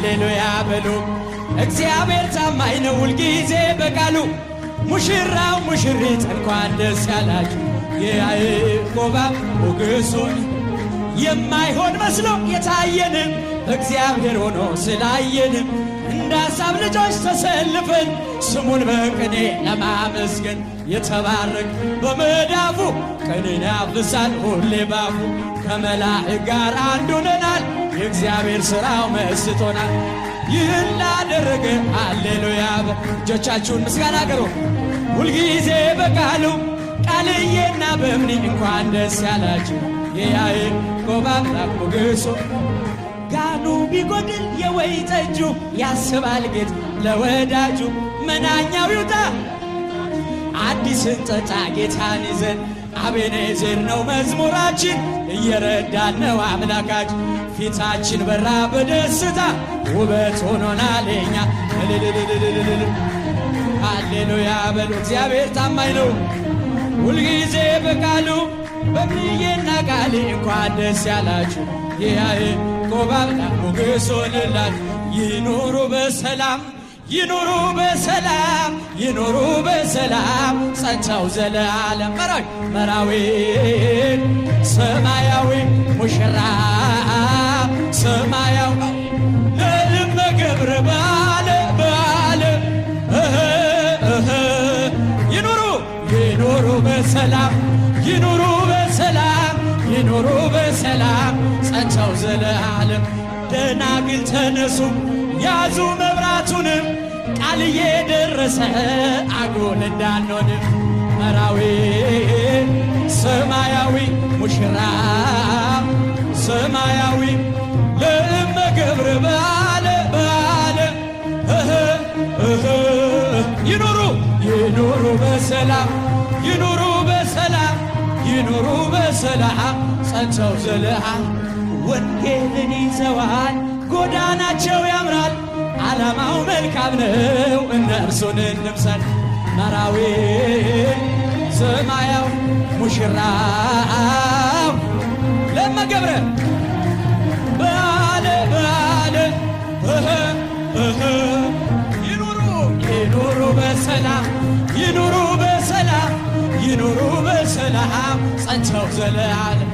ሃሌሉያ በሉ። እግዚአብሔር ታማኝ ነው ሁልጊዜ በቃሉ። ሙሽራው ሙሽሪት እንኳን ደስ ያላችሁ። የያዕቆብ ሞገሱን የማይሆን መስሎ የታየንም እግዚአብሔር ሆኖ ስላየንም እንደ ሐሳብ ልጆች ተሰልፈን ስሙን በቅኔ ለማመስገን የተባረክ በመዳፉ ቅኔን ያፍሳል ሁሌ ባፉ። ከመላእክት ጋር አንድ ሆነናል የእግዚአብሔር ሥራው መስጦናል። ይህን ላደረገ ሃሌሉያ። እጆቻችሁን ምስጋና አቅርቡ። ሁልጊዜ በቃሉ ቃልዬና በእምኒ እንኳን ደስ ያላችሁ። የያዕቆብ አምላክ ሞገሱ ጋኑ ቢጎድል የወይን ጠጁ ያስባል ጌታ ለወዳጁ። መናኛው ይውጣ አዲስን ጠጣ ጌታን ይዘን አቤኔዘር ነው መዝሙራችን እየረዳን ነው አምላካችን። ፊታችን በራ በደስታ ውበት ሆኖናል የኛ። ሃሌሉያ በሉ። እግዚአብሔር ታማኝ ነው ሁልጊዜ በቃሉ በብዬና ቃሌ እንኳን ደስ ያላችሁ። የያዕቆብ አምላክ ሞገሱ ሆነላችሁ። ይኑሩ በሰላም ይኑሩ በሰላም ይኑሩ በሰላም ጸንተው ዘለዓለም። መራዊ ሰማያዊ ሙሽራ ሰማያዊ ለልመ ገብረ ባለ ይኑሩ ይኑሩ በሰላም ይኑሩ በሰላም ይኑሩ በሰላም ጸንተው ዘለዓለም። ደናግል ተነሱ ያዙ መብራቱንም ቃልዬ ደረሰ አጎል እንዳንሆንም። መራዊ ሰማያዊ ሙሽራ ሰማያዊ ለእመ ገብረ ባለ ይኑሩ ይኑሩ በሰላም ይኑሩ በሰላም ይኑሩ በሰላም ጸንተው ዘለዓለም። ወንጌልን ይዘዋል ጎዳናቸው ያምራል ዓላማው መልካም ነው እነርሱን እንምሰል። መራዊ ሰማያዊ ሙሽራው ለእመ ገብረ ባለ ይኑሩ ይኑሩ በሰላም ይኑሩ በሰላም ይኑሩ በሰላም ጸንተው ዘለዓለም።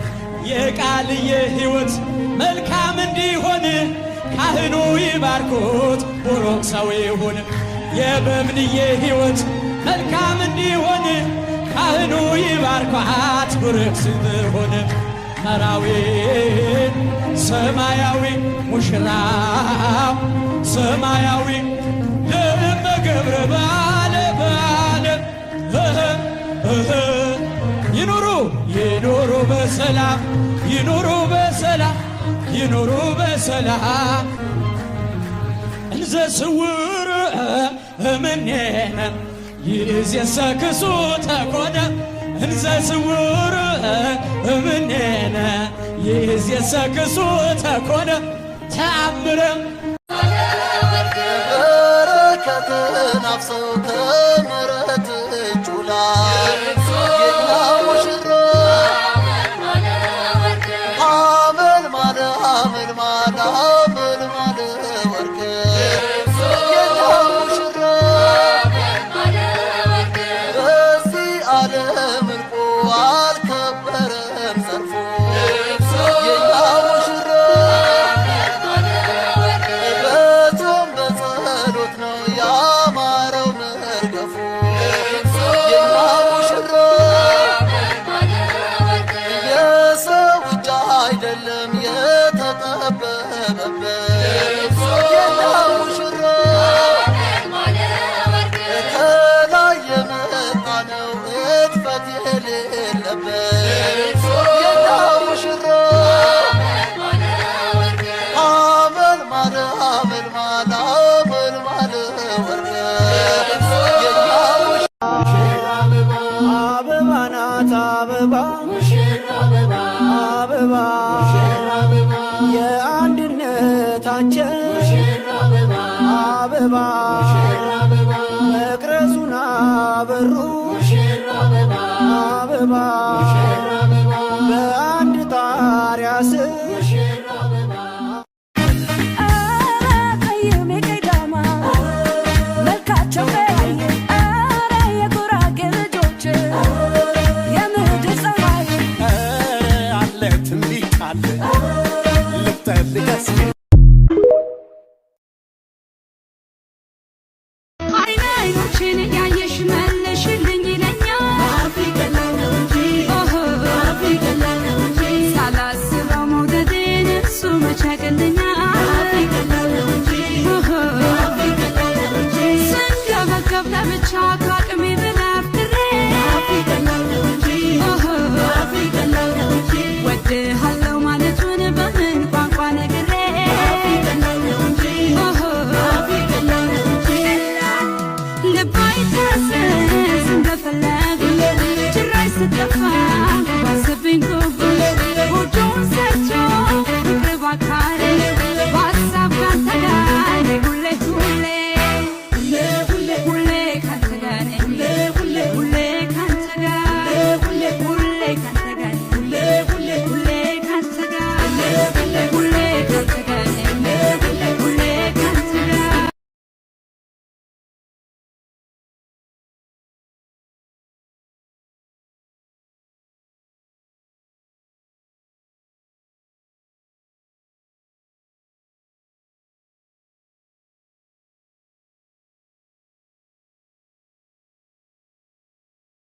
የቃልዬ ሕይወት መልካም እንዲሆን ካህኑ ይባርኩት ቡሩክ ሰው ይሁን። የበምንዬ ሕይወት መልካም እንዲሆን ካህኑ ይባርኳት ቡሩክ ስትሆን። መራዊ ሰማያዊ ሙሽራው ሰማያዊ ለእመ ገብረ ባለ ይኑሩ ይኑሩ በሰላም ይኑሩ በሰላም ይኑሩ በሰላም። እንዘ ስውር እምኔነ ይእዜሰ ተኮነ እንዘ ስውር እምኔነ ይእዜሰ ተኮነ ተአምረ በረከትን አፍሰው ከምሕረት እጁ ላይ አበባ መቅረዙን አበሩ አበባ በአንድ ጣሪያ ስር ይጠብቀስ አይኖችን ያየሽ መለሽልኝ ይለኛል ሳላስበው መውደዴን እሱ መቻቅልኝ